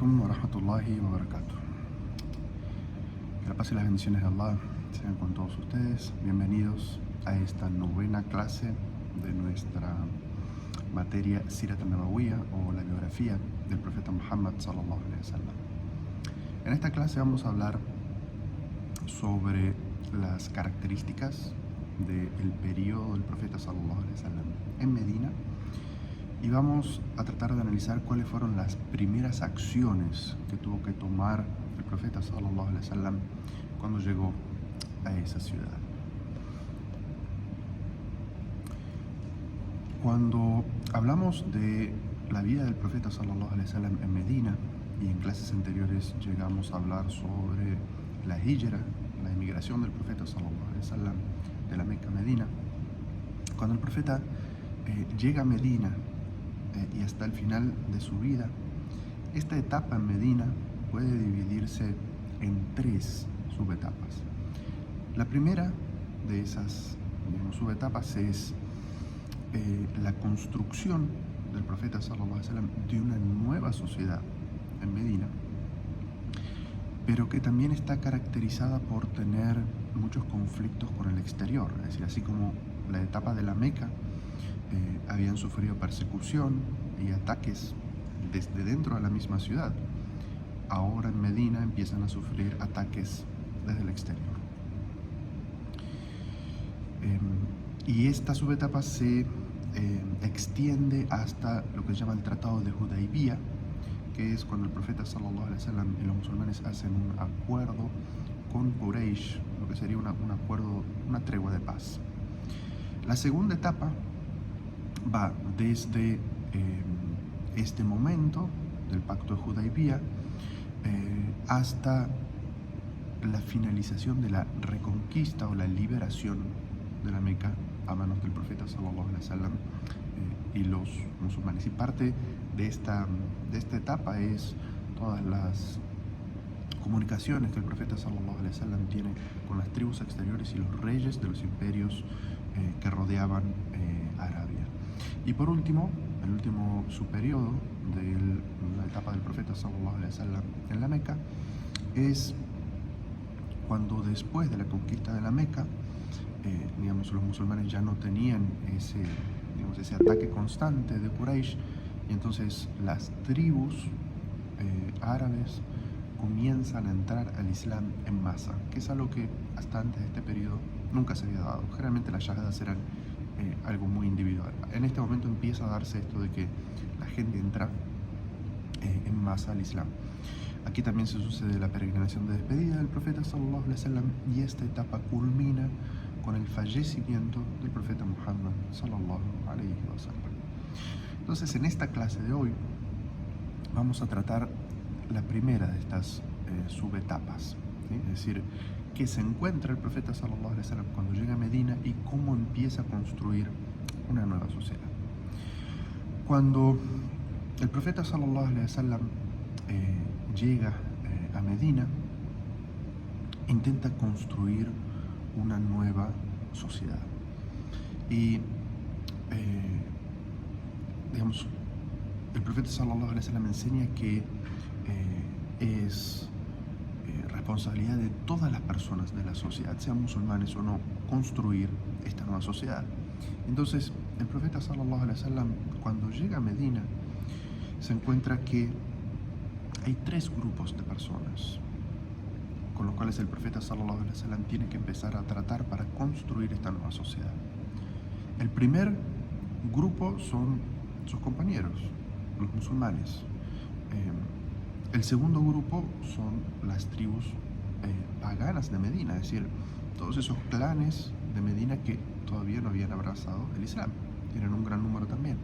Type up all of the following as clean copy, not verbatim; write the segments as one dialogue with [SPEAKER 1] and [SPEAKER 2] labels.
[SPEAKER 1] alaikum wa rahmatullahi wa barakatuh. Que la paz y las bendiciones de Allah sean con todos ustedes. Bienvenidos a esta novena clase de nuestra materia Sirat al-Nabawiyya, o la biografía del profeta Muhammad sallallahu alaihi wasallam. En esta clase vamos a hablar sobre las características del periodo del profeta sallallahu alaihi wasallam en Medina, y vamos a tratar de analizar cuáles fueron las primeras acciones que tuvo que tomar el profeta sallallahu alaihi wasallam cuando llegó a esa ciudad. Cuando hablamos de la vida del profeta sallallahu alaihi wasallam en Medina, y en clases anteriores llegamos a hablar sobre la hijra, la emigración del profeta sallallahu alaihi wasallam de la Meca a Medina, cuando el profeta llega a Medina y hasta el final de su vida, esta etapa en Medina puede dividirse en tres subetapas. La primera de esas subetapas es la construcción del profeta sallallahu alaihi wasallam de una nueva sociedad en Medina, pero que también está caracterizada por tener muchos conflictos con el exterior. Es decir, así como la etapa de la Meca habían sufrido persecución y ataques desde dentro de la misma ciudad, ahora en Medina empiezan a sufrir ataques desde el exterior. Y esta subetapa se extiende hasta lo que se llama el Tratado de Hudaybiyah, que es cuando el profeta sallallahu alaihi wasallam y los musulmanes hacen un acuerdo con Quraysh, lo que sería un acuerdo, una tregua de paz. La segunda etapa va desde este momento del pacto de Hudaybiyah hasta la finalización de la reconquista o la liberación de la Meca a manos del profeta sallallahu alaihi wasallam y los musulmanes. Y parte de esta etapa es todas las comunicaciones que el profeta sallallahu alaihi wasallam tiene con las tribus exteriores y los reyes de los imperios que rodeaban Arabia. Y por último, el último subperiodo de la etapa del profeta sallallahu alaihi wasallam en la Meca es cuando, después de la conquista de la Meca, los musulmanes ya no tenían ese ataque constante de Quraysh, y entonces las tribus árabes comienzan a entrar al Islam en masa, que es algo que hasta antes de este periodo nunca se había dado. Generalmente las shahadas eran algo muy individual. En este momento empieza a darse esto de que la gente entra en masa al Islam. Aquí también se sucede la peregrinación de despedida del profeta sallallahu alaihi wasallam, y esta etapa culmina con el fallecimiento del profeta Muhammad sallallahu alaihi wasallam. Entonces, en esta clase de hoy vamos a tratar la primera de estas subetapas, ¿sí? Es decir, que se encuentra el profeta sallallahu alaihi wasallam cuando llega a Medina y cómo empieza a construir una nueva sociedad. Cuando el profeta sallallahu alaihi wasallam llega a Medina, intenta construir una nueva sociedad. Y el profeta sallallahu alaihi wasallam enseña que es responsabilidad de todas las personas de la sociedad, sean musulmanes o no, construir esta nueva sociedad. Entonces, el profeta sallallahu alaihi wasallam, cuando llega a Medina, se encuentra que hay tres grupos de personas con los cuales el profeta sallallahu alaihi wasallam tiene que empezar a tratar para construir esta nueva sociedad. El primer grupo son sus compañeros, los musulmanes. El segundo grupo son las tribus paganas de Medina, es decir, todos esos clanes de Medina que todavía no habían abrazado el Islam, tienen un gran número también.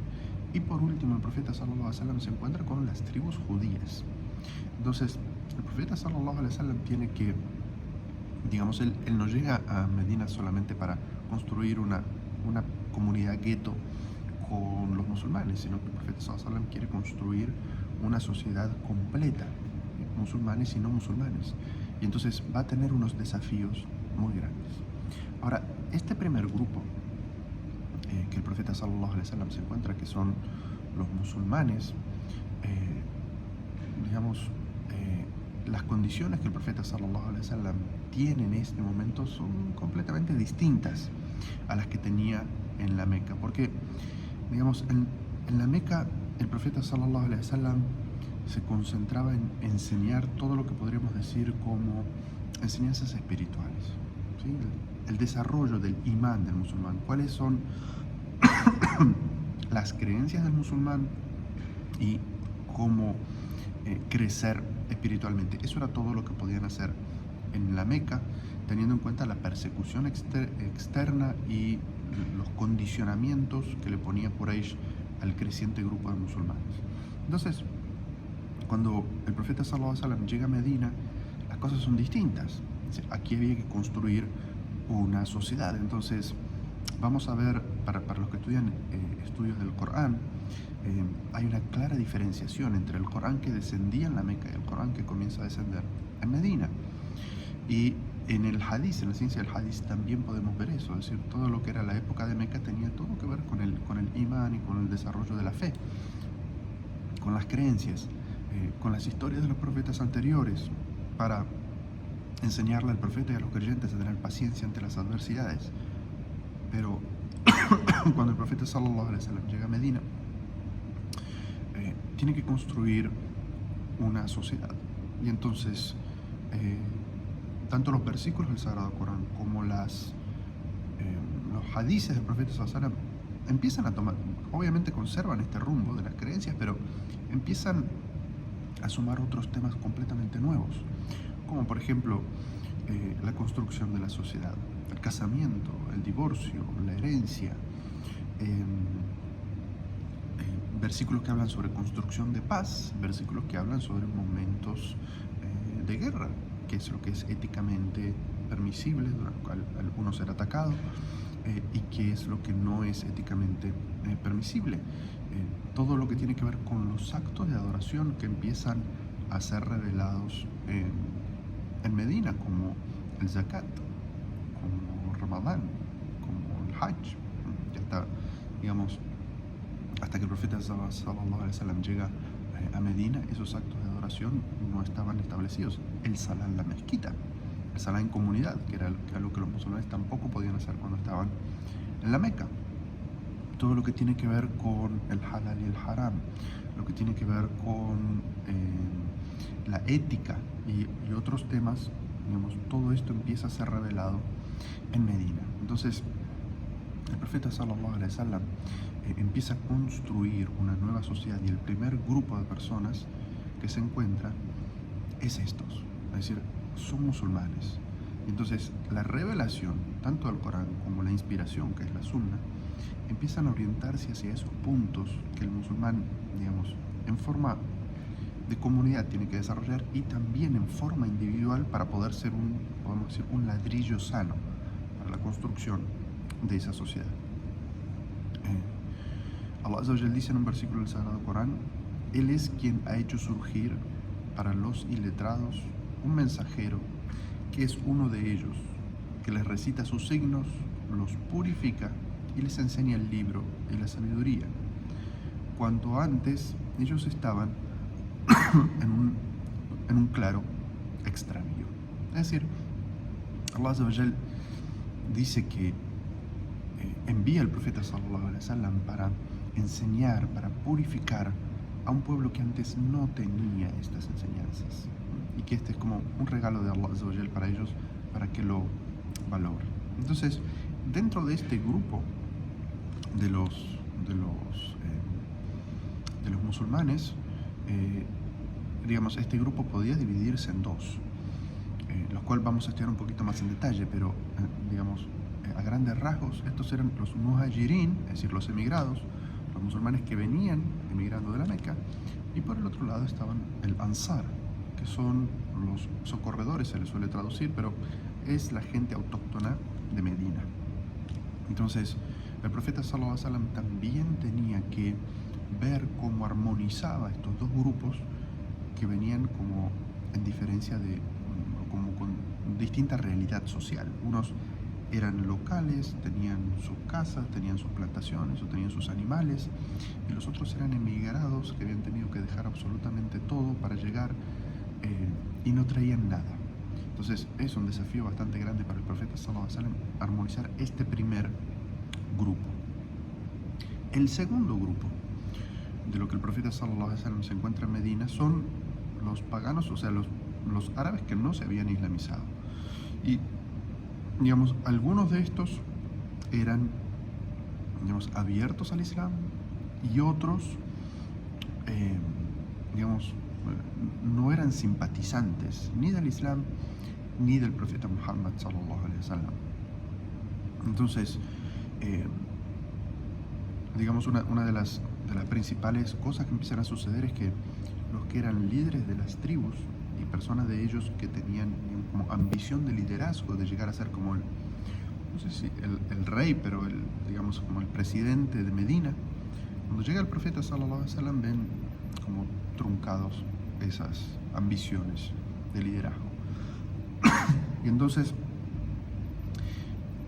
[SPEAKER 1] Y por último, el profeta sallallahu alaihi wasallam se encuentra con las tribus judías. Entonces, el profeta sallallahu alaihi wasallam tiene que, él no llega a Medina solamente para construir una comunidad gueto con los musulmanes, sino que el profeta sallallahu alaihi wasallam quiere construir una sociedad completa, musulmanes y no musulmanes. Y entonces va a tener unos desafíos muy grandes. Ahora, este primer grupo que el profeta sallallahu alaihi wasallam se encuentra, que son los musulmanes, digamos, las condiciones que el profeta sallallahu alaihi wasallam tiene en este momento son completamente distintas a las que tenía en la Meca, porque, digamos, en la Meca el profeta sallallahu alaihi wasallam se concentraba en enseñar todo lo que podríamos decir como enseñanzas espirituales, ¿sí? El desarrollo del imán del musulmán, cuáles son las creencias del musulmán y cómo crecer espiritualmente. Eso era todo lo que podían hacer en la Meca, teniendo en cuenta la persecución externa y los condicionamientos que le ponía Quraysh al creciente grupo de musulmanes. Entonces, cuando el profeta sallallahu alaihi wasallam llega a Medina, las cosas son distintas. Aquí había que construir una sociedad. Entonces, vamos a ver, para los que estudian estudios del Corán, hay una clara diferenciación entre el Corán que descendía en la Meca y el Corán que comienza a descender en Medina. Y en el Hadith, en la ciencia del Hadith, también podemos ver eso. Es decir, todo lo que era la época de Meca tenía todo que ver con el imán y con el desarrollo de la fe, con las creencias, con las historias de los profetas anteriores, para enseñarle al profeta y a los creyentes a tener paciencia ante las adversidades. Pero cuando el profeta sallallahu alaihi wasallam llega a Medina, tiene que construir una sociedad. Y entonces, tanto los versículos del Sagrado Corán como los hadices del profeta sallallahu alaihi wasallam empiezan a tomar, obviamente conservan este rumbo de las creencias, pero empiezan a sumar otros temas completamente nuevos, como por ejemplo la construcción de la sociedad, el casamiento, el divorcio, la herencia, versículos que hablan sobre construcción de paz, versículos que hablan sobre momentos de guerra, que es lo que es éticamente permisible, al uno ser atacado, y qué es lo que no es éticamente permisible. Todo lo que tiene que ver con los actos de adoración que empiezan a ser revelados en Medina, como el zakat, como Ramadán, como el Hajj. Ya está, digamos, hasta que el profeta sallallahu alaihi wasallam llega a Medina, esos actos de adoración no estaban establecidos. El salá en la mezquita, el salá en comunidad, que era lo que los musulmanes tampoco podían hacer cuando estaban en la Meca. Todo lo que tiene que ver con el halal y el haram, lo que tiene que ver con la ética y otros temas, digamos, todo esto empieza a ser revelado en Medina. Entonces, el profeta sallallahu alaihi wasallam empieza a construir una nueva sociedad, y el primer grupo de personas que se encuentra es estos, es decir, son musulmanes. Entonces, la revelación, tanto del Corán como la inspiración, que es la Sunna, empiezan a orientarse hacia esos puntos que el musulmán, digamos, en forma de comunidad tiene que desarrollar, y también en forma individual para poder ser podemos decir, un ladrillo sano para la construcción de esa sociedad. Allah Azza wa Jalla dice en un versículo del Sagrado Corán: Él es quien ha hecho surgir para los iletrados un mensajero que es uno de ellos, que les recita sus signos, los purifica y les enseña el libro y la sabiduría. Cuanto antes ellos estaban en un claro extravío. Es decir, Allah Azza wa Jalla dice que envía al profeta sallallahu alaihi wasallam para enseñar, para purificar a un pueblo que antes no tenía estas enseñanzas, y que este es como un regalo de Allah Azza wa Jalla para ellos, para que lo valoren. Entonces, dentro de este grupo de los musulmanes, digamos, este grupo podía dividirse en dos, los cuales vamos a estudiar un poquito más en detalle, pero digamos, a grandes rasgos, estos eran los muhajirin, es decir, los emigrados, los musulmanes que venían emigrando de la Meca, y por el otro lado estaban el ansar, que son los socorredores, se les suele traducir, pero es la gente autóctona de Medina. Entonces, el profeta sallallahu alaihi wasallam también tenía que ver cómo armonizaba estos dos grupos que venían como en diferencia como con distinta realidad social. Unos eran locales, tenían sus casas, tenían sus plantaciones o tenían sus animales, y los otros eran emigrados que habían tenido que dejar absolutamente todo para llegar y no traían nada. Entonces es un desafío bastante grande para el profeta sallallahu alaihi wasallam armonizar este primer grupo. El segundo grupo de lo que el profeta sallallahu alaihi wasallam se encuentra en Medina son los paganos, o sea, los árabes que no se habían islamizado. Y, digamos, algunos de estos eran, digamos, abiertos al Islam y otros, digamos, no eran simpatizantes ni del Islam ni del profeta Muhammad sallallahu alaihi wasallam. Entonces, digamos, una de las principales cosas que empiezan a suceder es que los que eran líderes de las tribus y personas de ellos que tenían como ambición de liderazgo, de llegar a ser como no sé si el rey, pero digamos como el presidente de Medina, cuando llega el profeta sallallahu alaihi wasallam ven como truncados esas ambiciones de liderazgo. Y entonces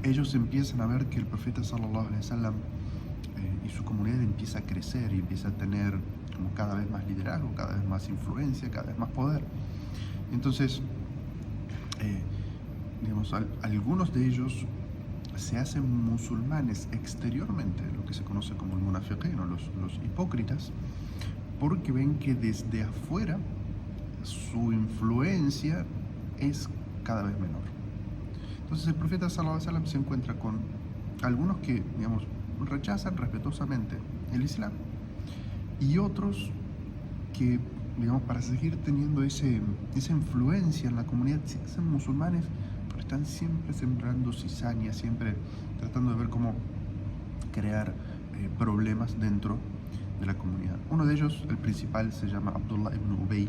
[SPEAKER 1] ellos empiezan a ver que el profeta sallallahu alaihi wasallam y su comunidad empieza a crecer y empieza a tener como cada vez más liderazgo, cada vez más influencia, cada vez más poder. Entonces, digamos, algunos de ellos se hacen musulmanes exteriormente, lo que se conoce como el munafiqín o los hipócritas, porque ven que desde afuera su influencia es cada vez menor. Entonces el profeta sallallahu alaihi wasallam se encuentra con algunos que, digamos, rechazan respetuosamente el Islam y otros que, digamos, para seguir teniendo esa influencia en la comunidad, se hacen musulmanes, pero están siempre sembrando cizaña, siempre tratando de ver cómo crear problemas dentro de la comunidad. Uno de ellos, el principal, se llama Abdullah ibn Ubay,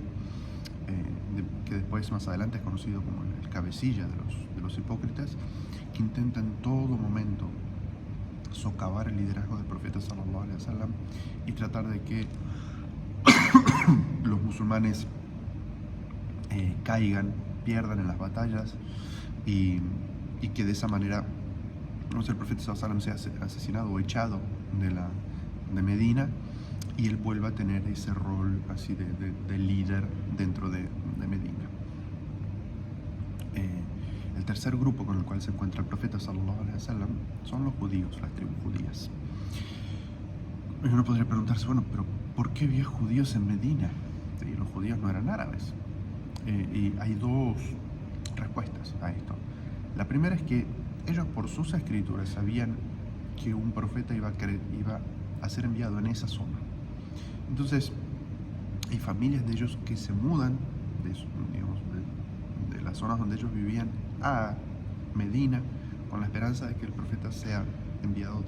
[SPEAKER 1] que después, más adelante, es conocido como el cabecilla de los hipócritas, que intenta en todo momento socavar el liderazgo del profeta sallallahu alaihi wasallam y tratar de que los musulmanes caigan, pierdan en las batallas y que de esa manera el profeta sallallahu alaihi wasallam sea asesinado o echado de Medina y él vuelva a tener ese rol así de líder dentro de Medina. El tercer grupo con el cual se encuentra el profeta sallallahu alaihi wasallam son los judíos, las tribus judías. Y uno podría preguntarse, bueno, pero ¿por qué había judíos en Medina? Y los judíos no eran árabes. Y hay dos respuestas a esto. La primera es que ellos por sus escrituras sabían que un profeta iba a ser enviado en esa zona. Entonces, hay familias de ellos que se mudan de las zonas donde ellos vivían a Medina con la esperanza de que el profeta sea enviado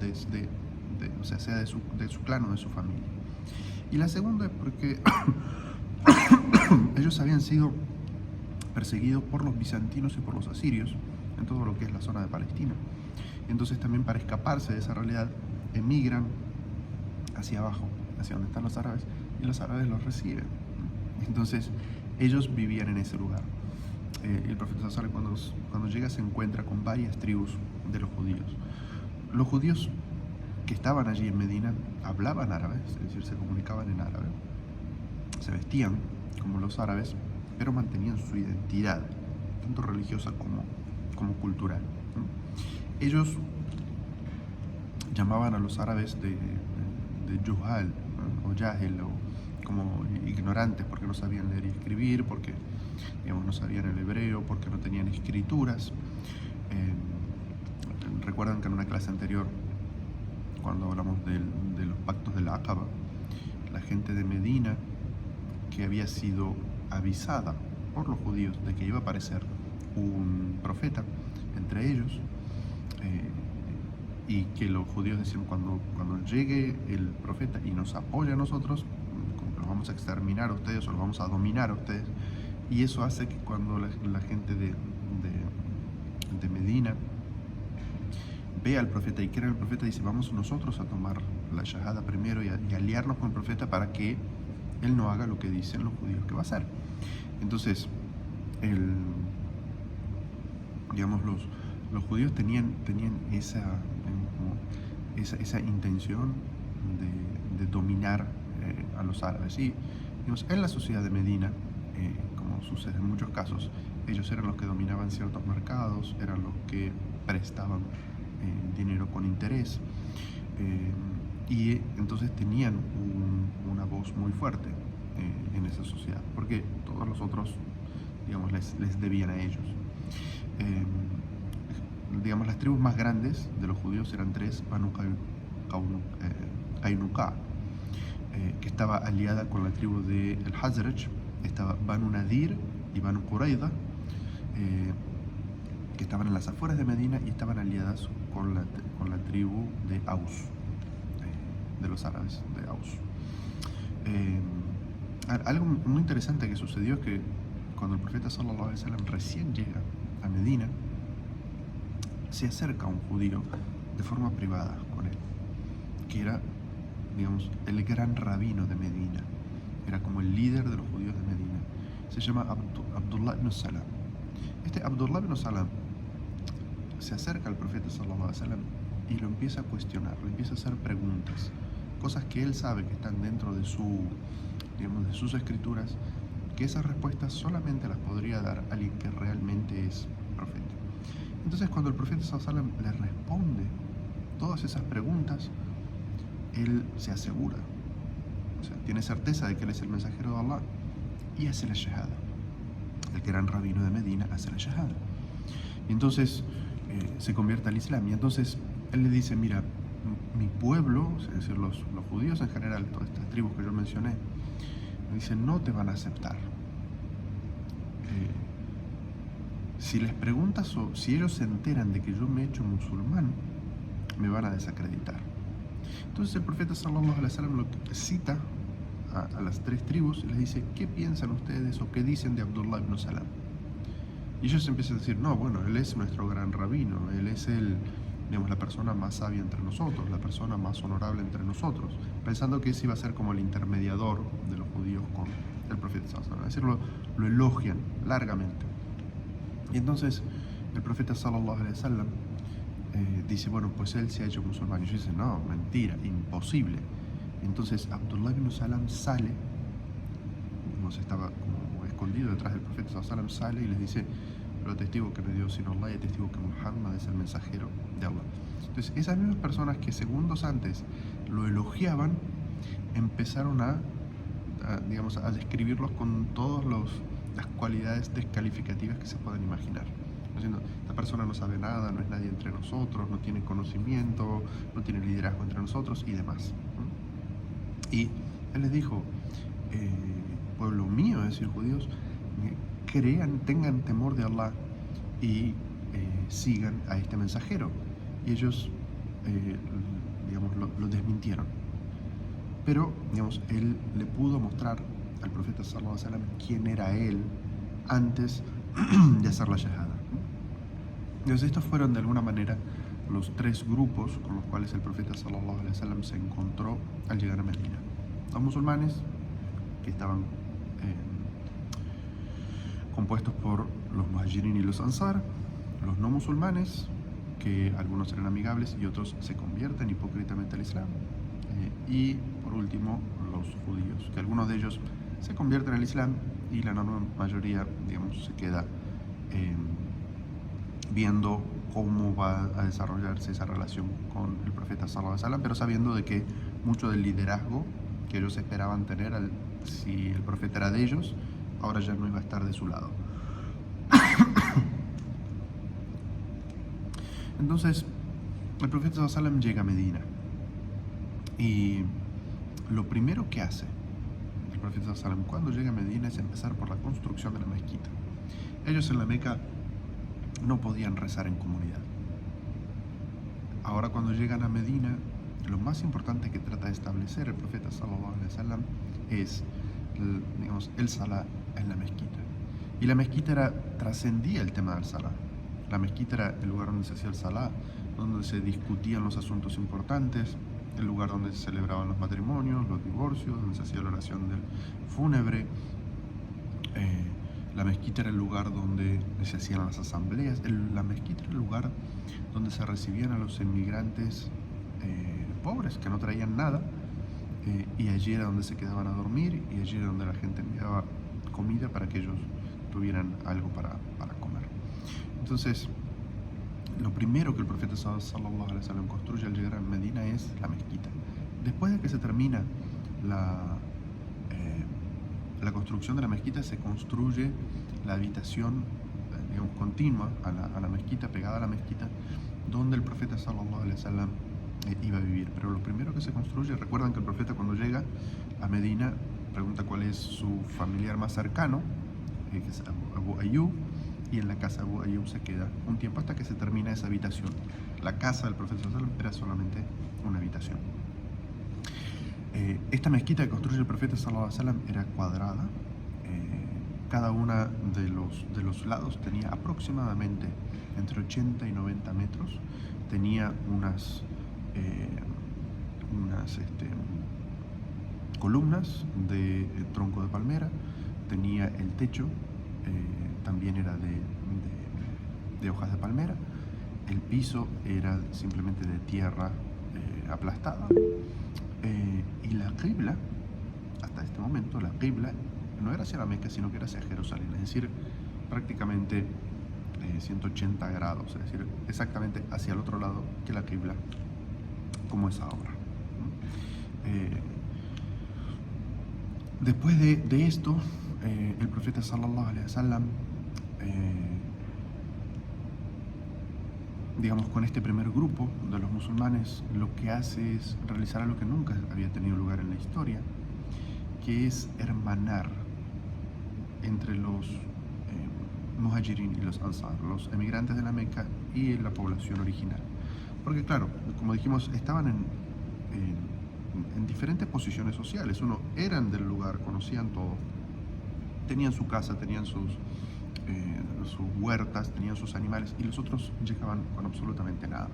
[SPEAKER 1] sea de su clan o de su familia. Y la segunda es porque ellos habían sido perseguidos por los bizantinos y por los asirios en todo lo que es la zona de Palestina. Entonces también para escaparse de esa realidad emigran hacia abajo, hacia donde están los árabes, y los árabes los reciben. Entonces ellos vivían en ese lugar. El profeta sallallahu cuando llega se encuentra con varias tribus de los judíos. Los judíos que estaban allí en Medina hablaban árabe, es decir, se comunicaban en árabe, se vestían como los árabes, pero mantenían su identidad, tanto religiosa como cultural. Ellos llamaban a los árabes de Juhal, o Jahil, o como ignorantes, porque no sabían leer y escribir, porque, digamos, no sabían el hebreo, porque no tenían escrituras. Recuerdan que en una clase anterior, cuando hablamos de los pactos de la Aqaba, la gente de Medina, que había sido avisada por los judíos de que iba a aparecer un profeta entre ellos, y que los judíos decían, cuando llegue el profeta y nos apoya a nosotros, los vamos a exterminar a ustedes o los vamos a dominar a ustedes. Y eso hace que cuando la gente de Medina ve al profeta y cree en el profeta, dice, vamos nosotros a tomar la shahada primero y aliarnos con el profeta para que él no haga lo que dicen los judíos que va a hacer. Entonces, digamos, los judíos tenían esa intención de dominar a los árabes. Y digamos, en la sociedad de Medina, como sucede en muchos casos, ellos eran los que dominaban ciertos mercados, eran los que prestaban dinero con interés, y entonces tenían una voz muy fuerte en esa sociedad, porque todos los otros, digamos, les debían a ellos. Digamos, las tribus más grandes de los judíos eran tres: Banu Qaynuqa, que estaba aliada con la tribu de el Hazraj; estaba Banu Nadir y Banu Qurayza, que estaban en las afueras de Medina y estaban aliadas con la tribu de Aus, de los árabes de Aus. Algo muy interesante que sucedió es que cuando el profeta sallallahu alaihi wasallam recién llega a Medina, se acerca un judío de forma privada con él, que era, digamos, el gran rabino de Medina, era como el líder de los judíos de Medina. Se llama Abdullah ibn Salam. Este Abdullah ibn Salam se acerca al profeta sallallahu alaihi wasallam y lo empieza a cuestionar, le empieza a hacer preguntas, cosas que él sabe que están dentro de de sus escrituras, que esas respuestas solamente las podría dar alguien que realmente es profeta. Entonces, cuando el profeta sallallahu alaihi wasallam le responde todas esas preguntas, él se asegura, o sea, tiene certeza de que él es el mensajero de Allah, y hace la shahada. El gran rabino de Medina hace la shahada. Y entonces se convierte al Islam. Y entonces él le dice: mira, mi pueblo, es decir, los judíos en general, todas estas tribus que yo mencioné, me dicen: no te van a aceptar. Si les preguntas o si ellos se enteran de que yo me he hecho musulmán, me van a desacreditar. Entonces el profeta sallallahu alaihi wasallam lo cita a las tres tribus y les dice: ¿qué piensan ustedes o qué dicen de Abdullah ibn Salam? Y ellos empiezan a decir: no, bueno, él es nuestro gran rabino, él es la persona más sabia entre nosotros, la persona más honorable entre nosotros, pensando que ese iba a ser como el intermediador de los judíos con el profeta sallallahu alaihi wasallam. Es decir, lo elogian largamente. Y entonces el profeta sallallahu alaihi wasallam dice: bueno, pues él se ha hecho musulmán. Y ellos dicen: no, mentira, imposible. Entonces Abdullah ibn Salam sale, estaba como escondido detrás del profeta sallallahu alaihi wasallam, sale y les dice: pero testigo que no dio sino Allah, y testigo que Muhammad es el mensajero de Allah. Entonces esas mismas personas que segundos antes lo elogiaban, empezaron a describirlos con todas las cualidades descalificativas que se pueden imaginar. Diciendo: esta persona no sabe nada, no es nadie entre nosotros, no tiene conocimiento, no tiene liderazgo entre nosotros y demás. Y él les dijo: pueblo mío, es decir, judíos, crean, tengan temor de Allah y sigan a este mensajero. Y ellos, lo desmintieron. Pero, él le pudo mostrar al profeta sallallahu alaihi wasallam quién era él antes de hacer la shahada. Entonces estos fueron de alguna manera los tres grupos con los cuales el profeta sallallahu alaihi wasallam se encontró al llegar a Medina. Los musulmanes, que estaban compuestos por los muhajirin y los ansar; los no musulmanes, que algunos eran amigables y otros se convierten hipócritamente al Islam; y por último los judíos, que algunos de ellos se convierten al Islam y la enorme mayoría, se queda viendo cómo va a desarrollarse esa relación con el profeta sallallahu alaihi wasallam, pero sabiendo de que mucho del liderazgo que ellos esperaban tener si el profeta era de ellos, ahora ya no iba a estar de su lado. Entonces el profeta sallallahu alaihi wasallam llega a Medina y lo primero que hace el profeta sallallahu alaihi wasallam cuando llega a Medina es empezar por la construcción de la mezquita. Ellos en la Meca no podían rezar en comunidad. Ahora, cuando llegan a Medina, lo más importante que trata de establecer el profeta sallallahu alaihi wasallam es el salah en la mezquita. Y la mezquita trascendía el tema del salah. La mezquita era el lugar donde se hacía el salah, donde se discutían los asuntos importantes, el lugar donde se celebraban los matrimonios, los divorcios, donde se hacía la oración del fúnebre, La mezquita era el lugar donde se hacían las asambleas. La mezquita era el lugar donde se recibían a los inmigrantes pobres que no traían nada, y allí era donde se quedaban a dormir, y allí era donde la gente enviaba comida para que ellos tuvieran algo para comer. Entonces, lo primero que el profeta sallallahu alaihi wasallam construye al llegar a Medina es la mezquita. Después de que se termina la construcción de la mezquita, se construye la habitación, digamos, continua a la mezquita, pegada a la mezquita, donde el profeta sallallahu alaihi wasallam iba a vivir. Pero lo primero que se construye, recuerdan que el profeta cuando llega a Medina pregunta cuál es su familiar más cercano, que es Abu Ayyub, y en la casa de Abu Ayyub se queda un tiempo hasta que se termina esa habitación. La casa del profeta sallallahu alaihi wasallam era solamente una habitación. Esta mezquita que construye el profeta sallallahu alaihi wasallam era cuadrada. Cada una de los lados tenía aproximadamente entre 80 y 90 metros. Tenía unas columnas de tronco de palmera. Tenía el techo, también era de hojas de palmera. El piso era simplemente de tierra aplastada. Y la qibla, hasta este momento, la qibla no era hacia la Meca, sino que era hacia Jerusalén, es decir, prácticamente 180 grados, es decir, exactamente hacia el otro lado que la qibla, como es ahora. Después de esto, el profeta sallallahu alaihi wasallam, digamos, con este primer grupo de los musulmanes, lo que hace es realizar algo que nunca había tenido lugar en la historia, que es hermanar entre los muhajirin y los ansar, los emigrantes de la Meca y la población original. Porque claro, como dijimos, estaban en diferentes posiciones sociales. Uno eran del lugar, conocían todo, tenían su casa, tenían sus huertas, tenían sus animales, y los otros llegaban con absolutamente nada.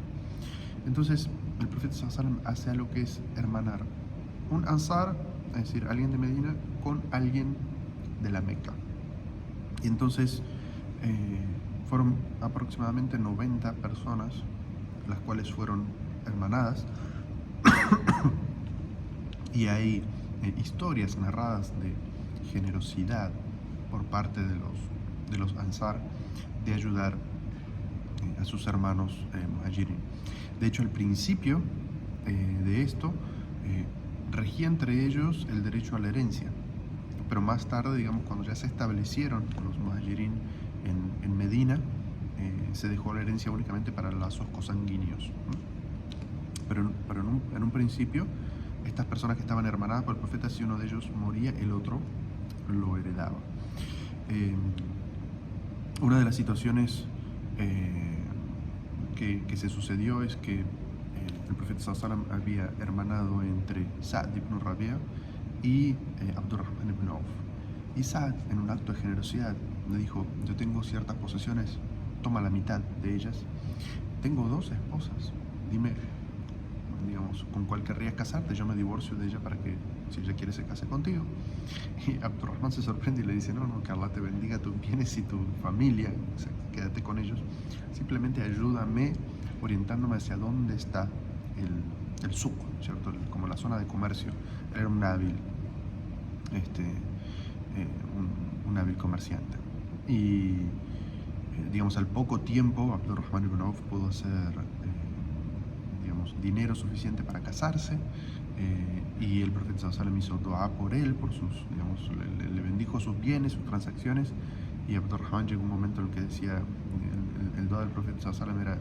[SPEAKER 1] Entonces el profeta sallallahu alaihi wasallam hace algo que es hermanar un ansar, es decir, alguien de Medina, con alguien de la Meca. Y entonces fueron aproximadamente 90 personas las cuales fueron hermanadas. Y hay historias narradas de generosidad por parte de los ansar, de ayudar a sus hermanos muhajirin. De hecho, al principio de esto regía entre ellos el derecho a la herencia, pero más tarde, digamos, cuando ya se establecieron los muhajirin en Medina, se dejó la herencia únicamente para lazos cosanguíneos. Pero en un principio, estas personas que estaban hermanadas por el profeta, si uno de ellos moría, el otro lo heredaba. Una de las situaciones que se sucedió es que el profeta sallallahu alaihi wasallam había hermanado entre Sa'd ibn Rabi'a y Abdurrahman ibn Auf. Y Sa'd, en un acto de generosidad, le dijo: yo tengo ciertas posesiones, toma la mitad de ellas. Tengo 2 esposas, dime, digamos, ¿con cuál querrías casarte? Yo me divorcio de ella para que, si ella quiere, se case contigo. Y Abdurrahman se sorprende y le dice: no, que Allah te bendiga tus bienes y tu familia, o sea, quédate con ellos, simplemente ayúdame orientándome hacia dónde está el suq, ¿cierto? Como la zona de comercio. Él era un hábil, un hábil comerciante. Y digamos, al poco tiempo, Abdurrahman ibn Auf pudo hacer dinero suficiente para casarse, y el profeta sallallahu alaihi wasallam hizo dua por él, por sus, digamos, le bendijo sus bienes, sus transacciones. Y Abdurrahman llegó un momento en el que decía, el dua del profeta sallallahu alaihi wasallam era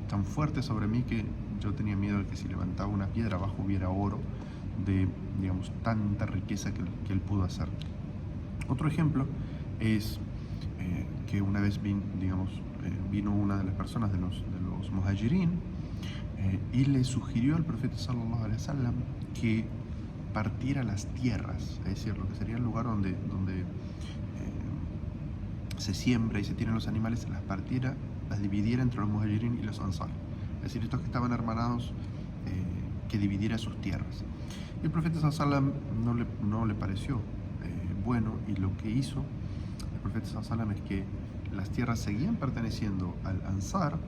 [SPEAKER 1] tan fuerte sobre mí que yo tenía miedo de que si levantaba una piedra abajo hubiera oro, de, digamos, tanta riqueza que él pudo hacer. Otro ejemplo es que una vez vino una de las personas de los muhajirin, y le sugirió al profeta sallallahu alaihi wasallam que partiera las tierras, es decir, lo que sería el lugar donde se siembra y se tiran los animales, las partiera, las dividiera entre los muhajirin y los ansar, es decir, estos que estaban hermanados, que dividiera sus tierras. Y el profeta sallallahu alaihi wasallam no le pareció bueno, y lo que hizo profeta sallallahu alaihi wasallam es que las tierras seguían perteneciendo al Ansar,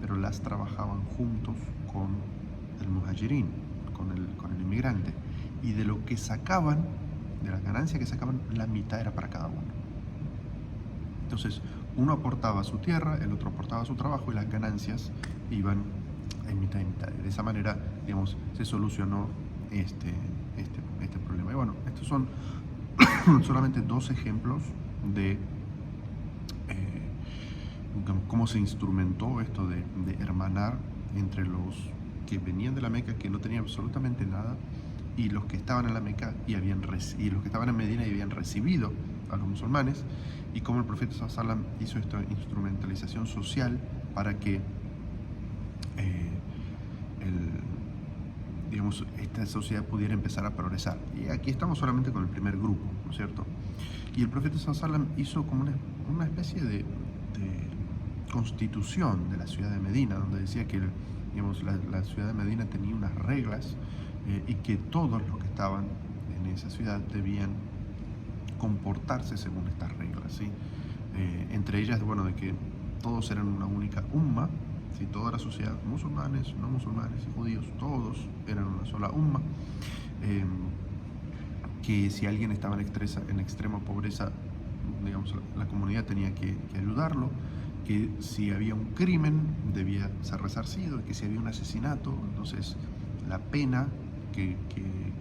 [SPEAKER 1] pero las trabajaban juntos con el muhajirín, con el inmigrante. Y de lo que sacaban, de la ganancia que sacaban, la mitad era para cada uno. Entonces, uno aportaba su tierra, el otro aportaba su trabajo y las ganancias iban en mitad y mitad. De esa manera, digamos, se solucionó este problema. Y bueno, estos son solamente dos ejemplos de cómo se instrumentó esto de hermanar entre los que venían de la Meca, que no tenían absolutamente nada, y los que estaban en la Meca y los que estaban en Medina y habían recibido a los musulmanes, y cómo el profeta sallallahu alaihi wasallam hizo esta instrumentalización social para que digamos, esta sociedad pudiera empezar a progresar. Y aquí estamos solamente con el primer grupo, ¿no es cierto? Y el profeta sallallahu alaihi wasallam hizo como una especie de constitución de la ciudad de Medina, donde decía que, digamos, la ciudad de Medina tenía unas reglas y que todos los que estaban en esa ciudad debían comportarse según estas reglas, ¿sí? Entre ellas, bueno, de que todos eran una única umma, ¿sí? Toda la sociedad, musulmanes, no musulmanes y judíos, todos eran una sola umma, que si alguien estaba en extrema pobreza, digamos, la comunidad tenía que ayudarlo, que si había un crimen debía ser resarcido, que si había un asesinato, entonces la pena que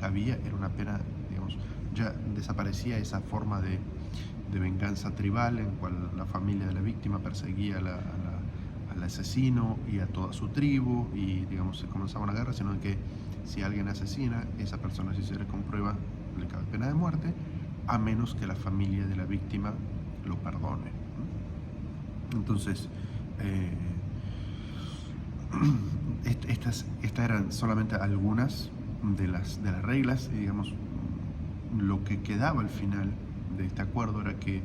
[SPEAKER 1] cabía era una pena, digamos, ya desaparecía esa forma de venganza tribal en cual la familia de la víctima perseguía al asesino y a toda su tribu y, digamos, se comenzaba una guerra, sino que si alguien asesina, esa persona, si se le comprueba, le cabe pena de muerte, a menos que la familia de la víctima lo perdone. Entonces, estas eran solamente algunas de las reglas, y, digamos, lo que quedaba al final de este acuerdo era que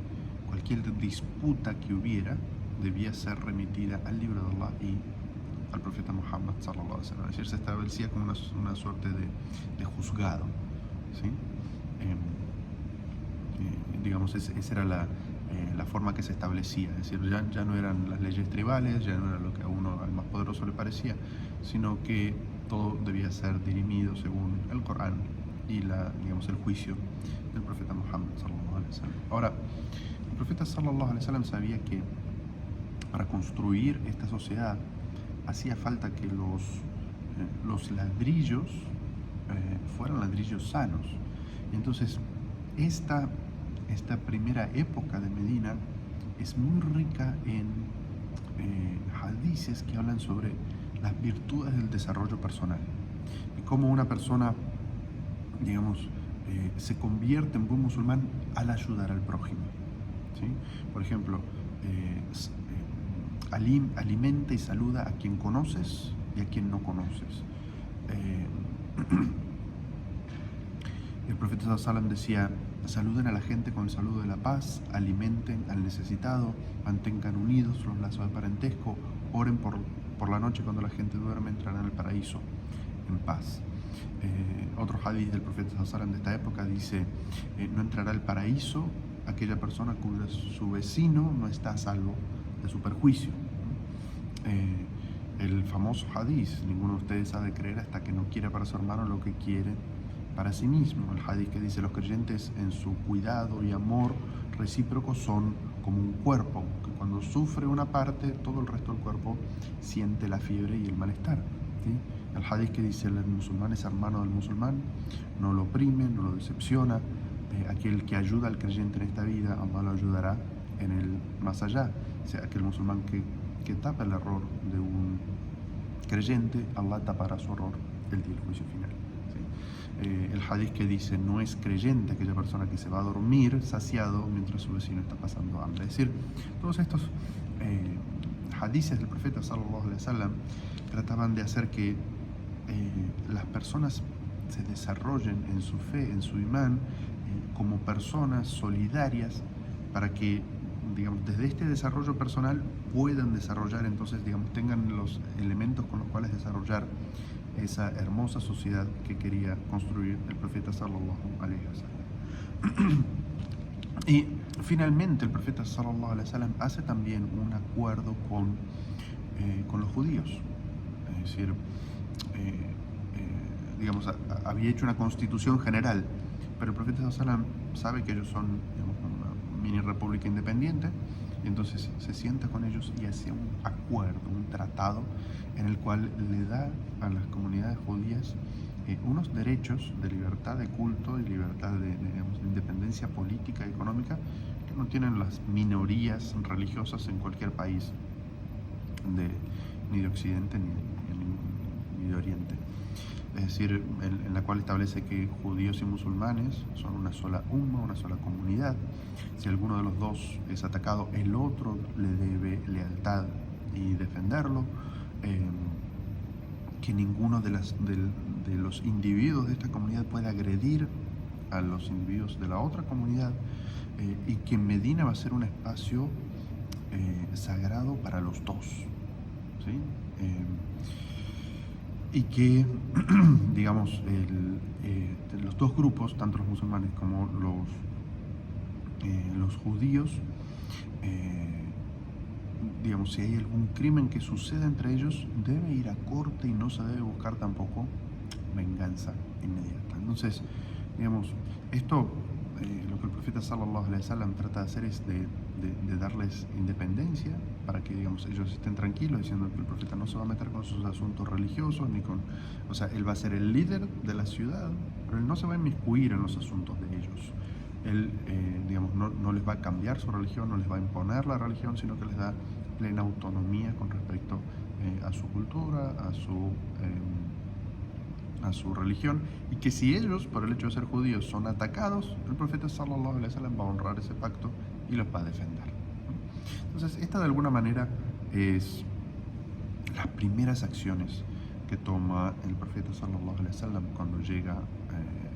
[SPEAKER 1] cualquier disputa que hubiera debía ser remitida al libro de Allah y al profeta Muhammad sallallahu alaihi wasallam. Es decir, se establecía como una suerte de juzgado, ¿sí? Digamos, esa era la forma que se establecía, es decir, ya no eran las leyes tribales, ya no era lo que a uno, al más poderoso, le parecía, sino que todo debía ser dirimido según el Corán y digamos, el juicio del profeta Muhammad sallallahu alaihi wasallam. Ahora, el profeta sallallahu alaihi wasallam sabía que para construir esta sociedad hacía falta que los ladrillos fueran ladrillos sanos. Entonces, esta primera época de Medina es muy rica en hadices que hablan sobre las virtudes del desarrollo personal y cómo una persona, digamos, se convierte en buen musulmán al ayudar al prójimo, ¿sí? Por ejemplo, alimenta y saluda a quien conoces y a quien no conoces. El profeta sallallahu alaihi wasallam decía: saluden a la gente con el saludo de la paz, alimenten al necesitado, mantengan unidos los lazos de parentesco, oren por la noche cuando la gente duerme, entrarán al paraíso en paz. Otro hadith del profeta sallallahu alaihi wasallam de esta época dice: no entrará al paraíso aquella persona su vecino no está a salvo de su perjuicio. El famoso hadith: ninguno de ustedes ha de creer hasta que no quiera para su hermano lo que quiere para sí mismo. El hadith que dice: los creyentes en su cuidado y amor recíproco son como un cuerpo, que cuando sufre una parte, todo el resto del cuerpo siente la fiebre y el malestar, ¿sí? El hadith que dice: el musulmán es hermano del musulmán, no lo oprime, no lo decepciona. Aquel que ayuda al creyente en esta vida, Allah lo ayudará en el más allá. O sea, aquel musulmán que tapa el error de un creyente, Allah tapará su error el día del juicio final, ¿sí? El hadith que dice: no es creyente aquella persona que se va a dormir saciado mientras su vecino está pasando hambre. Es decir, todos estos hadices del profeta sallallahu alaihi wasallam trataban de hacer que las personas se desarrollen en su fe, en su imán, como personas solidarias, para que, digamos, desde este desarrollo personal puedan desarrollar, entonces, digamos, tengan los elementos con los cuales desarrollar esa hermosa sociedad que quería construir el profeta sallallahu alaihi wasallam. Y finalmente el profeta sallallahu alaihi wasallam hace también un acuerdo con los judíos. Es decir, digamos, había hecho una constitución general, pero el profeta sallallahu alaihi wasallam sabe que ellos son, digamos, una mini república independiente, y entonces se sienta con ellos y hace un acuerdo, un tratado en el cual le da a las comunidades judías unos derechos de libertad de culto y libertad digamos, de independencia política y económica que no tienen las minorías religiosas en cualquier país ni de Occidente ni de Oriente. Es decir, en la cual establece que judíos y musulmanes son una sola umma, una sola comunidad. Si alguno de los dos es atacado, el otro le debe lealtad y defenderlo. Que ninguno de los individuos de esta comunidad puede agredir a los individuos de la otra comunidad, y que Medina va a ser un espacio sagrado para los dos, ¿sí? Y que, digamos, los dos grupos, tanto los musulmanes como los judíos, digamos, si hay algún crimen que suceda entre ellos, debe ir a corte y no se debe buscar tampoco venganza inmediata. Entonces, digamos, esto, lo que el profeta sallallahu alaihi wasallam trata de hacer es de darles independencia para que, digamos, ellos estén tranquilos, diciendo que el profeta no se va a meter con sus asuntos religiosos, ni con, o sea, él va a ser el líder de la ciudad, pero él no se va a inmiscuir en los asuntos de ellos. Él, digamos, no les va a cambiar su religión, no les va a imponer la religión, sino que les da plena autonomía con respecto a su cultura, a su religión, y que si ellos, por el hecho de ser judíos, son atacados, el profeta sallallahu alaihi wasallam va a honrar ese pacto y los va a defender. Entonces, esta de alguna manera es las primeras acciones que toma el profeta sallallahu alaihi wasallam cuando llega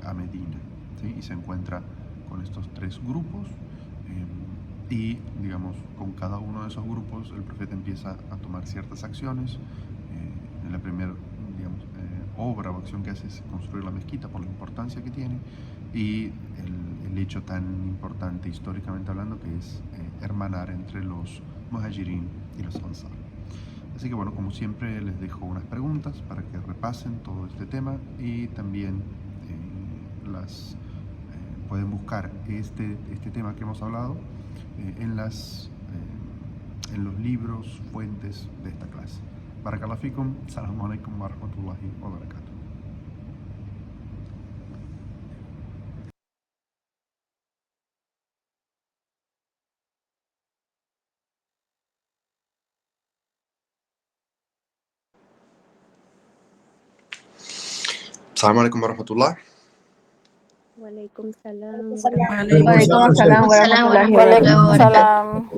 [SPEAKER 1] a Medina, ¿sí? Y se encuentra con estos tres grupos, y, digamos, con cada uno de esos grupos el profeta empieza a tomar ciertas acciones. En la primera, digamos, obra o acción que hace es construir la mezquita por la importancia que tiene, y el hecho tan importante históricamente hablando que es hermanar entre los muhajirin y los ansar. Así que bueno, como siempre les dejo unas preguntas para que repasen todo este tema, y también pueden buscar este tema que hemos hablado en los libros, fuentes de esta clase. Barakallahu fikum, Assalamu alaikum wa rahmatullahi wa barakatuh. Assalamu alaikum wa rahmatullah.
[SPEAKER 2] Walaikum salam.
[SPEAKER 3] Walaikum salam warahmatullahi wabarakatuh.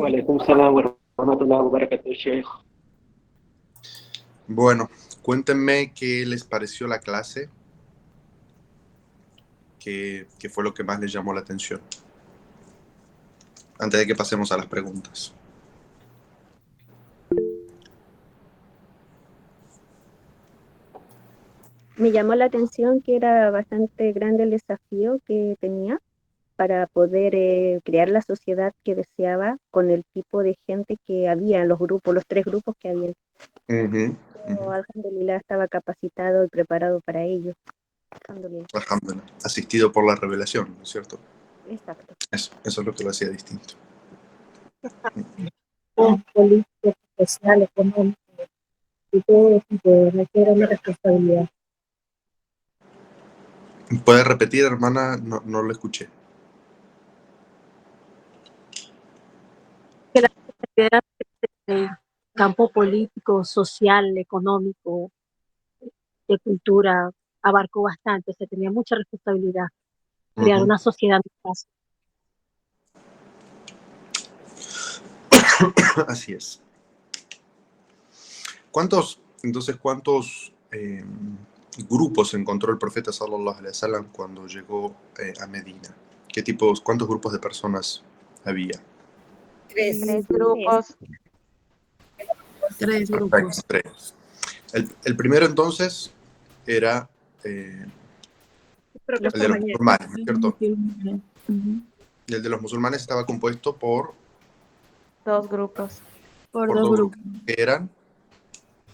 [SPEAKER 4] Walaikum salam warahmatullahi wabarakatuh, Sheikh.
[SPEAKER 1] Bueno, cuéntenme qué les pareció la clase, qué fue lo que más les llamó la atención, antes de que pasemos a las preguntas.
[SPEAKER 2] Me llamó la atención que era bastante grande el desafío que tenía para poder crear la sociedad que deseaba con el tipo de gente que había en los grupos, los tres grupos que había. Alhamdulillah estaba capacitado y preparado para ello. Alhamdulillah.
[SPEAKER 1] Asistido por la revelación, ¿no es cierto?
[SPEAKER 2] Exacto.
[SPEAKER 1] Eso es lo que lo hacía distinto.
[SPEAKER 3] Político, social, económico, y todo tipo requiere una responsabilidad.
[SPEAKER 1] ¿Puede repetir, hermana? No lo escuché.
[SPEAKER 3] Que la responsabilidad del campo político, social, económico, de cultura, abarcó bastante, se tenía mucha responsabilidad, crear una sociedad más fácil.
[SPEAKER 1] Así es. ¿Cuántos grupos encontró el profeta sallallahu alaihi wasallam cuando llegó a Medina? ¿Cuántos grupos de personas había?
[SPEAKER 2] Tres grupos.
[SPEAKER 3] Tres grupos.
[SPEAKER 1] Tres. El primero entonces era
[SPEAKER 3] Creo que
[SPEAKER 1] El de los musulmanes, ¿no es cierto?
[SPEAKER 5] Ujú.
[SPEAKER 1] Y el de los musulmanes estaba compuesto por
[SPEAKER 2] Dos grupos.
[SPEAKER 5] Por
[SPEAKER 1] dos
[SPEAKER 5] dos
[SPEAKER 1] grupos,
[SPEAKER 5] grupos.
[SPEAKER 1] que eran,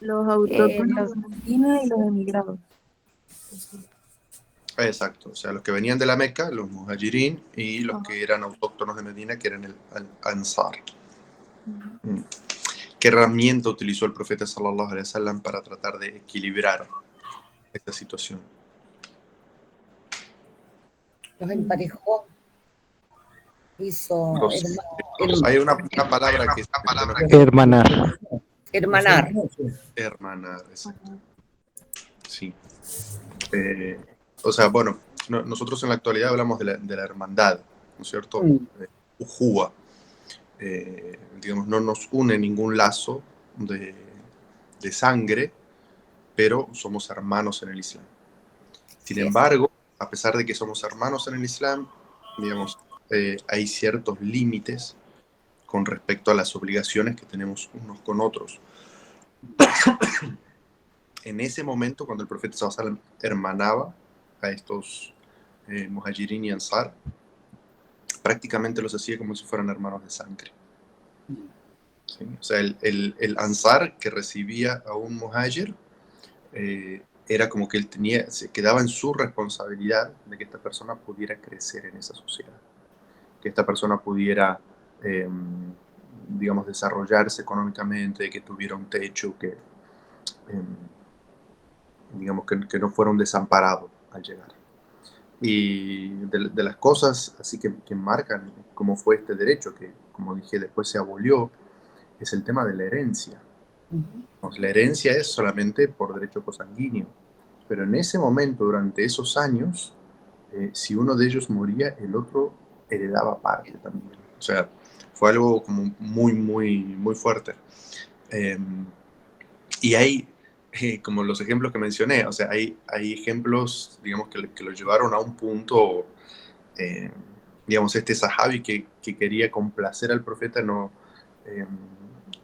[SPEAKER 5] Los autóctonos
[SPEAKER 2] Los-
[SPEAKER 5] de Medina y los emigrados.
[SPEAKER 1] exacto, o sea, los que venían de la Meca, los muhajirin, y los
[SPEAKER 5] Ajá.
[SPEAKER 1] que eran autóctonos de Medina, que eran el Ansar. ¿Qué herramienta utilizó el profeta sallallahu alaihi wasallam para tratar de equilibrar esta situación?
[SPEAKER 6] Los emparejó, hizo
[SPEAKER 1] Hay una palabra que se mencionó aquí,
[SPEAKER 7] Hermanar.
[SPEAKER 6] hermanar.
[SPEAKER 1] hermanar. Sí. O sea, bueno, nosotros en la actualidad hablamos de la hermandad, ¿no es cierto? Ujúa. Digamos, no nos une ningún lazo de sangre, pero somos hermanos en el Islam. Sin embargo, a pesar de que somos hermanos en el Islam, digamos, hay ciertos límites con respecto a las obligaciones que tenemos unos con otros. En ese momento, cuando el profeta sallallahu alaihi wasallam hermanaba a estos muhajirin y ansar, prácticamente los hacía como si fueran hermanos de sangre. ¿Sí? O sea, el ansar que recibía a un muhajir era como que él se quedaba en su responsabilidad de que esta persona pudiera crecer en esa sociedad, que esta persona pudiera, digamos, desarrollarse económicamente, que tuviera un techo, que, digamos, que no fuera un desamparado al llegar. Y de las cosas así que marcan cómo fue este derecho, que como dije después se abolió, es el tema de la herencia. La herencia es solamente por derecho consanguíneo, pero en ese momento, durante esos años, si uno de ellos moría, el otro heredaba parte también. O sea, fue algo como muy, muy, muy fuerte. Y hay, como los ejemplos que mencioné, o sea, hay ejemplos, digamos, que lo llevaron a un punto, digamos, este sahabi que quería complacer al profeta, no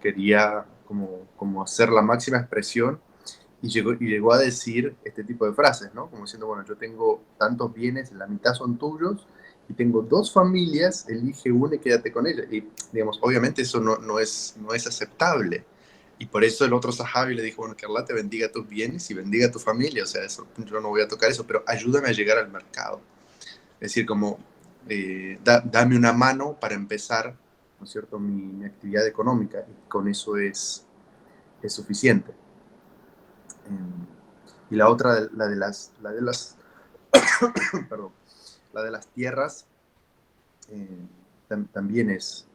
[SPEAKER 1] quería como hacer la máxima expresión y llegó a decir este tipo de frases, ¿no? Como diciendo, bueno, yo tengo tantos bienes, la mitad son tuyos, y tengo dos familias, elige una y quédate con ella. Y, digamos, obviamente eso no es aceptable. Y por eso el otro sahabi le dijo, bueno, que Allah te bendiga tus bienes y bendiga tu familia. O sea, eso, yo no voy a tocar eso, pero ayúdame a llegar al mercado. Es decir, como, dame una mano para empezar, ¿no es cierto?, mi actividad económica. Y con eso es suficiente. Y la otra, la de las perdón, la de las tierras, también es,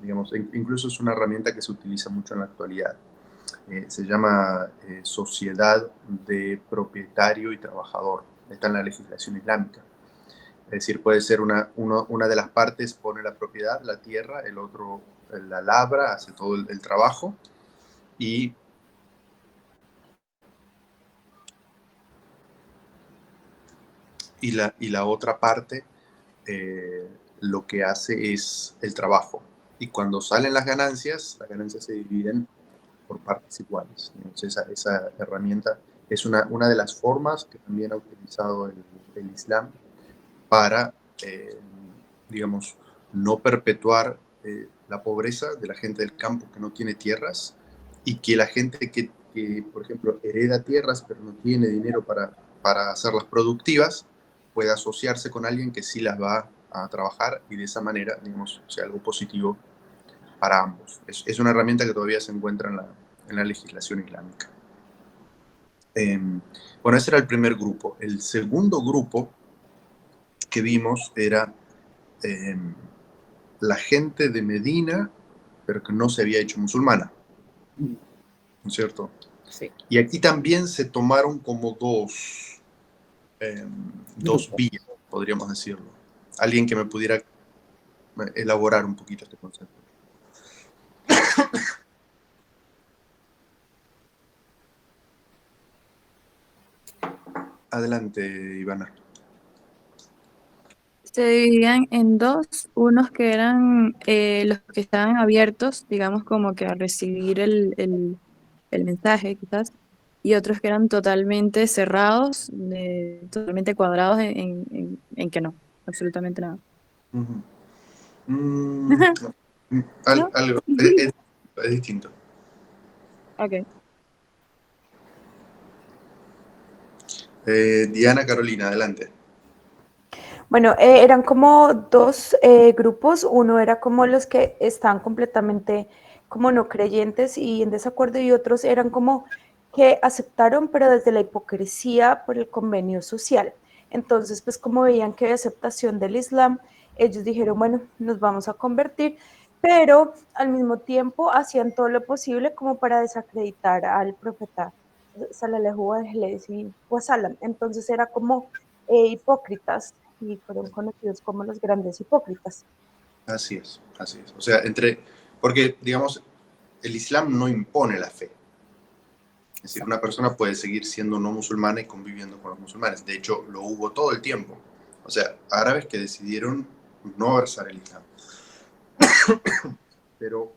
[SPEAKER 1] digamos, incluso es una herramienta que se utiliza mucho en la actualidad. Se llama sociedad de propietario y trabajador. Está en la legislación islámica. Es decir, puede ser una de las partes pone la propiedad, la tierra, el otro la labra, hace todo el trabajo, y la otra parte lo que hace es el trabajo. Y cuando salen las ganancias se dividen por partes iguales. Entonces, esa herramienta es una de las formas que también ha utilizado el Islam para, digamos, no perpetuar la pobreza de la gente del campo que no tiene tierras, y que la gente que por ejemplo, hereda tierras pero no tiene dinero para hacerlas productivas, pueda asociarse con alguien que sí las va a trabajar, y de esa manera, digamos, sea algo positivo para ambos. Es una herramienta que todavía se encuentra en la legislación islámica. Bueno, ese era el primer grupo. El segundo grupo que vimos era la gente de Medina, pero que no se había hecho musulmana, ¿no es cierto?
[SPEAKER 6] Sí.
[SPEAKER 1] Y aquí también se tomaron como dos vías, podríamos decirlo. Alguien que me pudiera elaborar un poquito este concepto. Adelante, Ivana.
[SPEAKER 5] Se dividían en dos, unos que eran los que estaban abiertos, digamos, como que a recibir el mensaje, quizás, y otros que eran totalmente cerrados, totalmente cuadrados en que no, absolutamente nada.
[SPEAKER 1] Ujú. Mm,
[SPEAKER 5] ¿No?
[SPEAKER 1] algo, es distinto.
[SPEAKER 5] Ok.
[SPEAKER 1] Diana Carolina, adelante.
[SPEAKER 7] Bueno, eran como dos grupos. Uno era como los que estaban completamente como no creyentes y en desacuerdo, y otros eran como que aceptaron, pero desde la hipocresía por el convenio social. Entonces, pues como veían que había aceptación del Islam, ellos dijeron, bueno, nos vamos a convertir, pero al mismo tiempo hacían todo lo posible como para desacreditar al profeta sallallahu alaihi wasallam. Entonces era como hipócritas, y fueron conocidos como los grandes hipócritas.
[SPEAKER 1] Así es, así es. O sea, porque, digamos, el Islam no impone la fe. Es decir, una persona puede seguir siendo no musulmana y conviviendo con los musulmanes. De hecho, lo hubo todo el tiempo. O sea, árabes que decidieron no versar el Islam. Pero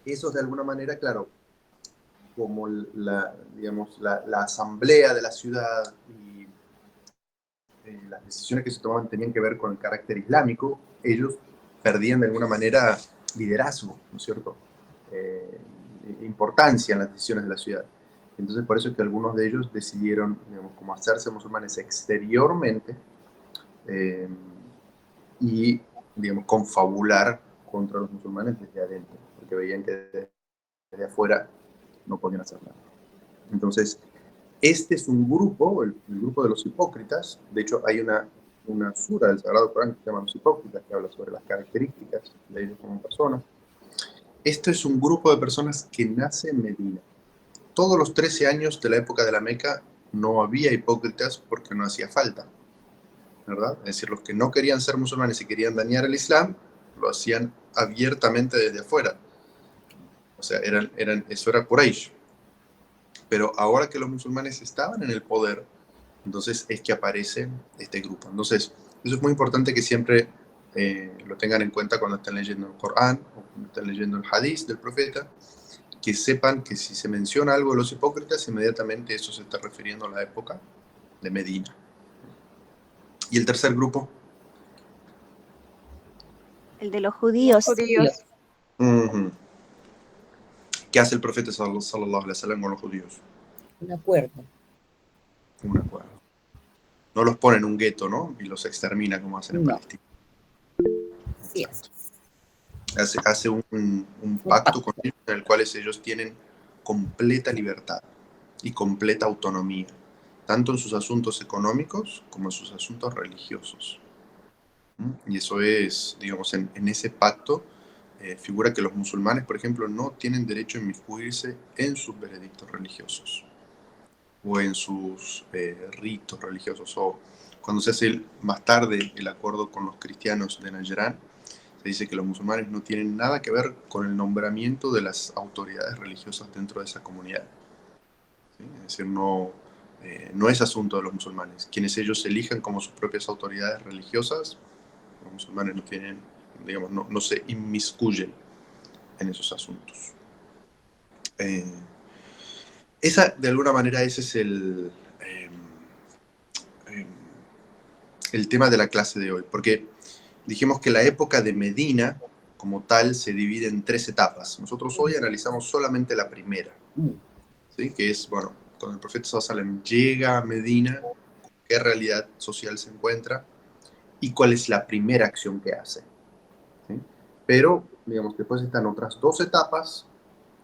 [SPEAKER 1] eso de alguna manera, claro, como digamos, la asamblea de la ciudad y las decisiones que se tomaban tenían que ver con el carácter islámico, ellos perdían de alguna manera liderazgo, ¿no es cierto? Importancia en las decisiones de la ciudad. Entonces, por eso es que algunos de ellos decidieron, digamos, como hacerse musulmanes exteriormente y, digamos, confabular contra los musulmanes desde adentro, porque veían que desde afuera no podían hacer nada. Entonces, este es un grupo, el grupo de los hipócritas. De hecho, hay una sura del Sagrado Corán que se llama Los Hipócritas, que habla sobre las características de ellos como personas. Esto es un grupo de personas que nace en Medina. Todos los 13 años de la época de la Meca no había hipócritas porque no hacía falta, ¿verdad? Es decir, los que no querían ser musulmanes y querían dañar el Islam, lo hacían abiertamente desde afuera. O sea, eso era Quraysh. Pero ahora que los musulmanes estaban en el poder, entonces es que aparece este grupo. Entonces, eso es muy importante que siempre lo tengan en cuenta cuando estén leyendo el Corán o cuando estén leyendo el Hadith del profeta, que sepan que si se menciona algo de los hipócritas, inmediatamente eso se está refiriendo a la época de Medina. ¿Y el tercer grupo?
[SPEAKER 2] El de los judíos.
[SPEAKER 1] Uh-huh. ¿Qué hace el profeta sallallahu alaihi wasallam con los judíos?
[SPEAKER 6] Un acuerdo.
[SPEAKER 1] Un acuerdo. No los pone en un gueto, ¿no? Y los extermina como hacen en Palestina.
[SPEAKER 6] Así es.
[SPEAKER 1] Hace un pacto con ellos en el cual ellos tienen completa libertad y completa autonomía, tanto en sus asuntos económicos como en sus asuntos religiosos. Y eso es, digamos, en ese pacto figura que los musulmanes, por ejemplo, no tienen derecho a inmiscuirse en sus veredictos religiosos o en sus ritos religiosos. O cuando se hace más tarde el acuerdo con los cristianos de Najran, se dice que los musulmanes no tienen nada que ver con el nombramiento de las autoridades religiosas dentro de esa comunidad. ¿Sí? Es decir, no es asunto de los musulmanes. Quienes ellos elijan como sus propias autoridades religiosas, los musulmanes no tienen, digamos, no se inmiscuyen en esos asuntos. De alguna manera, ese es el tema de la clase de hoy, porque dijimos que la época de Medina, como tal, se divide en 3 etapas. Nosotros hoy analizamos solamente la primera, ¿sí? Que es, bueno, cuando el profeta sallallahu alaihi wasallam llega a Medina, qué realidad social se encuentra y cuál es la primera acción que hace. ¿Sí? Pero, digamos, después están otras 2 etapas,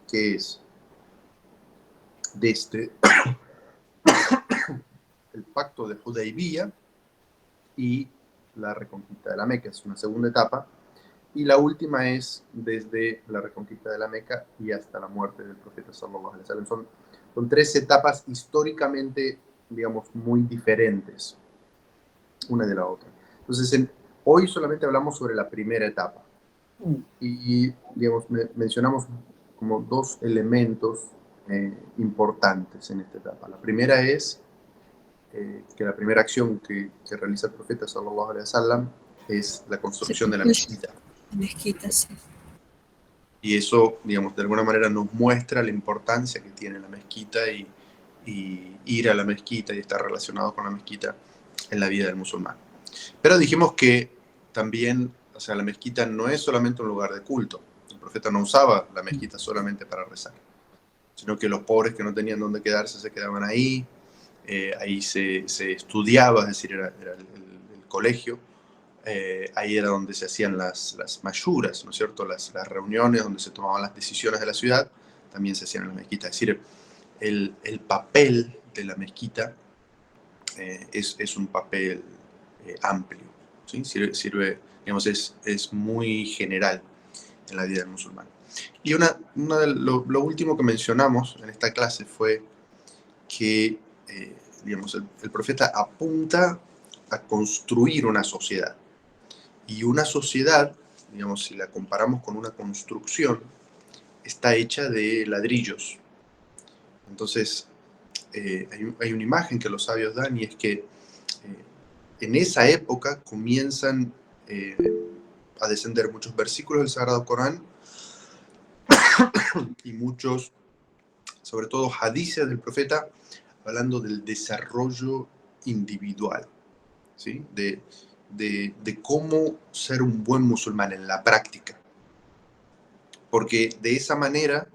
[SPEAKER 1] que es desde el pacto de Hudaybiyah y la reconquista de la Meca, es una segunda etapa. Y la última es desde la reconquista de la Meca y hasta la muerte del profeta sallallahu alaihi wasallam. Son 3 etapas históricamente, digamos, muy diferentes una de la otra. Entonces, hoy solamente hablamos sobre la primera etapa. Y digamos, mencionamos como 2 elementos importantes en esta etapa. La primera es que la primera acción que realiza el profeta sallallahu alaihi wasallam es la construcción de la mezquita.
[SPEAKER 5] Mezquita, sí.
[SPEAKER 1] Y eso, digamos, de alguna manera nos muestra la importancia que tiene la mezquita y y ir a la mezquita y estar relacionado con la mezquita en la vida del musulmán. Pero dijimos que también, o sea, la mezquita no es solamente un lugar de culto. El profeta no usaba la mezquita solamente para rezar, sino que los pobres que no tenían dónde quedarse se quedaban ahí. Ahí se estudiaba, es decir, era el colegio. Ahí era donde se hacían las mayuras, ¿no es cierto? Las reuniones donde se tomaban las decisiones de la ciudad, también se hacían en la mezquita. Es decir, el papel de la mezquita es un papel amplio, ¿sí? Sirve, digamos, es muy general en la vida del musulmán. Y lo último que mencionamos en esta clase fue que, digamos, el profeta apunta a construir una sociedad. Y una sociedad, digamos, si la comparamos con una construcción, está hecha de ladrillos. Entonces, hay una imagen que los sabios dan, y es que en esa época comienzan a descender muchos versículos del Sagrado Corán y muchos, sobre todo hadices del profeta, hablando del desarrollo individual, ¿sí? De cómo ser un buen musulmán en la práctica. Porque de esa manera,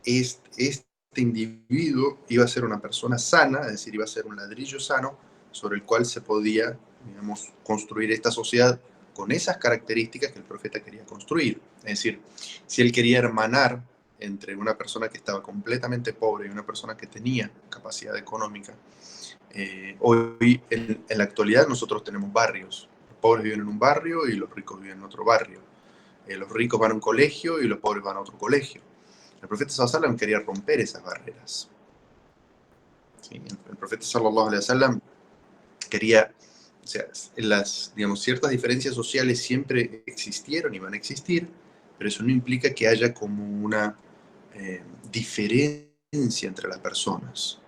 [SPEAKER 1] este individuo iba a ser una persona sana, es decir, iba a ser un ladrillo sano sobre el cual se podía, digamos, construir esta sociedad con esas características que el profeta quería construir. Es decir, si él quería hermanar entre una persona que estaba completamente pobre y una persona que tenía capacidad económica, hoy, en la actualidad, nosotros tenemos barrios. Los pobres viven en un barrio y los ricos viven en otro barrio. Los ricos van a un colegio y los pobres van a otro colegio. El profeta sallallahu alaihi wasallam quería romper esas barreras. ¿Sí? El profeta sallallahu alaihi wasallam quería, o sea, digamos, ciertas diferencias sociales siempre existieron y van a existir, pero eso no implica que haya como una diferencia entre las personas.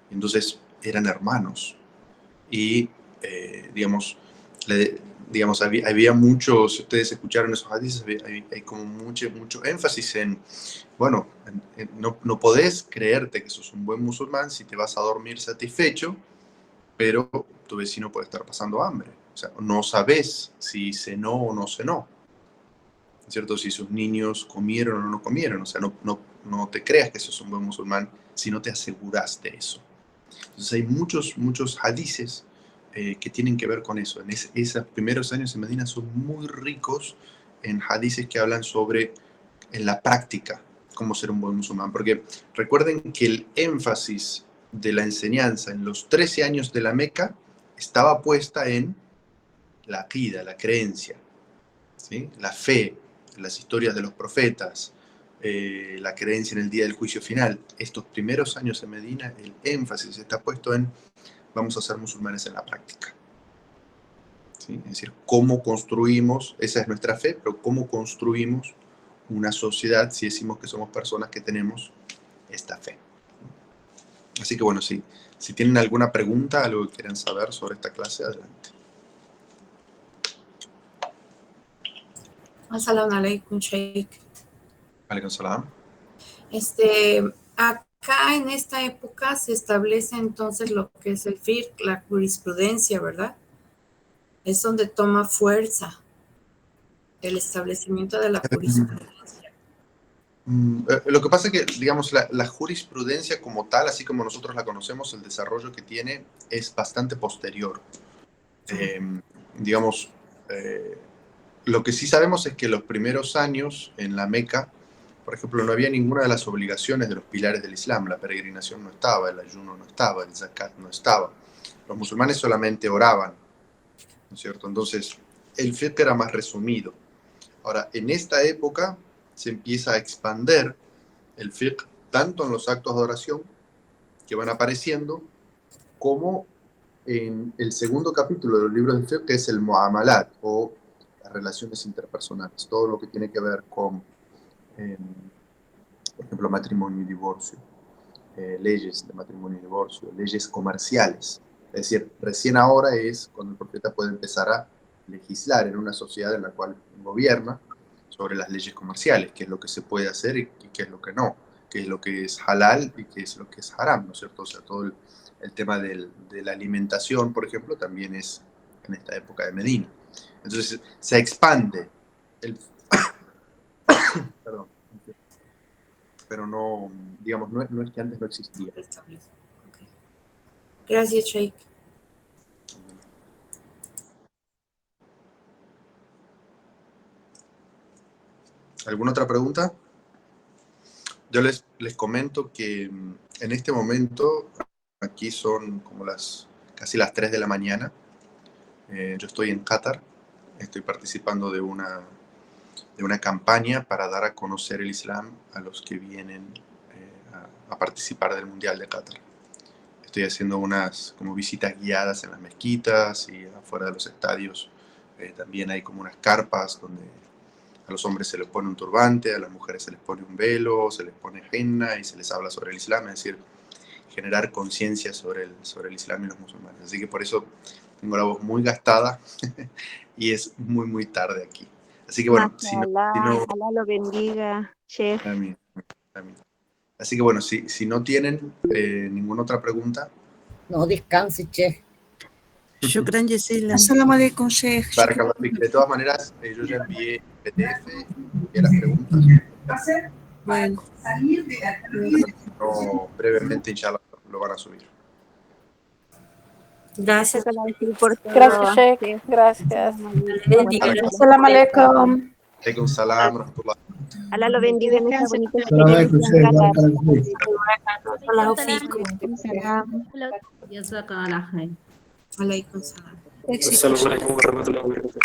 [SPEAKER 1] Entonces eran hermanos y, digamos, había muchos, si ustedes escucharon esos hadices, hay como mucho énfasis en, bueno, no podés creerte que sos un buen musulmán si te vas a dormir satisfecho, pero tu vecino puede estar pasando hambre. O sea, no sabés si cenó o no cenó, ¿cierto? Si sus niños comieron o no comieron. O sea, no te creas que sos un buen musulmán si no te aseguras de eso. Entonces hay muchos hadices que tienen que ver con eso. En esos primeros años en Medina son muy ricos en hadices que hablan sobre, en la práctica, cómo ser un buen musulmán. Porque recuerden que el énfasis de la enseñanza en los 13 años de la Meca estaba puesta en la aqida, la creencia, ¿sí? La fe, las historias de los profetas, la creencia en el día del juicio final. Estos primeros años en Medina, el énfasis está puesto en vamos a ser musulmanes en la práctica. ¿Sí? Es decir, cómo construimos, esa es nuestra fe, pero cómo construimos una sociedad si decimos que somos personas que tenemos esta fe. Así que bueno, si tienen alguna pregunta, algo que quieran saber sobre esta clase, adelante.
[SPEAKER 8] Assalamu alaikum, Sheikh.
[SPEAKER 1] Alaikum salam.
[SPEAKER 8] Acá en esta época se establece entonces lo que es el fiqh, la jurisprudencia, ¿verdad? Es donde toma fuerza el establecimiento de la jurisprudencia.
[SPEAKER 1] Lo que pasa es que, digamos, la jurisprudencia como tal, así como nosotros la conocemos, el desarrollo que tiene es bastante posterior. Digamos, lo que sí sabemos es que los primeros años en la Meca, por ejemplo, no había ninguna de las obligaciones de los pilares del Islam. La peregrinación no estaba, el ayuno no estaba, el zakat no estaba. Los musulmanes solamente oraban, ¿no es cierto? Entonces, el fiqh era más resumido. Ahora, en esta época se empieza a expander el fiqh tanto en los actos de oración que van apareciendo, como en el segundo capítulo de los libros del fiqh, que es el muamalat, o las relaciones interpersonales, todo lo que tiene que ver con, por ejemplo, matrimonio y divorcio, leyes de matrimonio y divorcio, leyes comerciales. Es decir, recién ahora es cuando el profeta puede empezar a legislar en una sociedad en la cual gobierna sobre las leyes comerciales, qué es lo que se puede hacer y qué es lo que no. qué es lo que es halal y qué es lo que es haram, ¿no es cierto? O sea, todo el tema de la alimentación, por ejemplo, también es en esta época de Medina. Entonces se expande el... Perdón. Pero no, digamos, no es que antes no existía.
[SPEAKER 8] Establece. Ok. Gracias, Sheikh.
[SPEAKER 1] ¿Alguna otra pregunta? Yo les comento que en este momento, aquí son como casi las 3 de la mañana. Yo estoy en Qatar, estoy participando de una campaña para dar a conocer el Islam a los que vienen a participar del Mundial de Qatar. Estoy haciendo unas como visitas guiadas en las mezquitas y afuera de los estadios. También hay como unas carpas donde a los hombres se les pone un turbante, a las mujeres se les pone un velo, se les pone henna y se les habla sobre el Islam, es decir, generar conciencia sobre el Islam y los musulmanes. Así que por eso tengo la voz muy gastada y es muy, muy tarde aquí. Así que bueno,
[SPEAKER 2] Alá lo bendiga, Sheikh.
[SPEAKER 1] Amén. Así que bueno, si no tienen ninguna otra pregunta.
[SPEAKER 6] No descanse, Che.
[SPEAKER 9] Shukran jazilan.
[SPEAKER 10] Assalamu alaikum, Sheikh.
[SPEAKER 1] Barakallahu fik. De todas maneras, yo ya envié PDF y las preguntas.
[SPEAKER 10] Bueno.
[SPEAKER 1] No, brevemente, inshallah, lo van a subir.
[SPEAKER 8] Gracias.
[SPEAKER 7] Gracias, Sheikh. Gracias. Assalamu alaikum.
[SPEAKER 1] Alaikum salam, rahmatullah.
[SPEAKER 2] Alá lo bendiga en esta bonita
[SPEAKER 11] Assalamualaikum,
[SPEAKER 2] experiencia.
[SPEAKER 8] Alaikum salam.
[SPEAKER 10] Éxito.
[SPEAKER 4] Assalamu alaikum warahmatullahi wabarakatuh.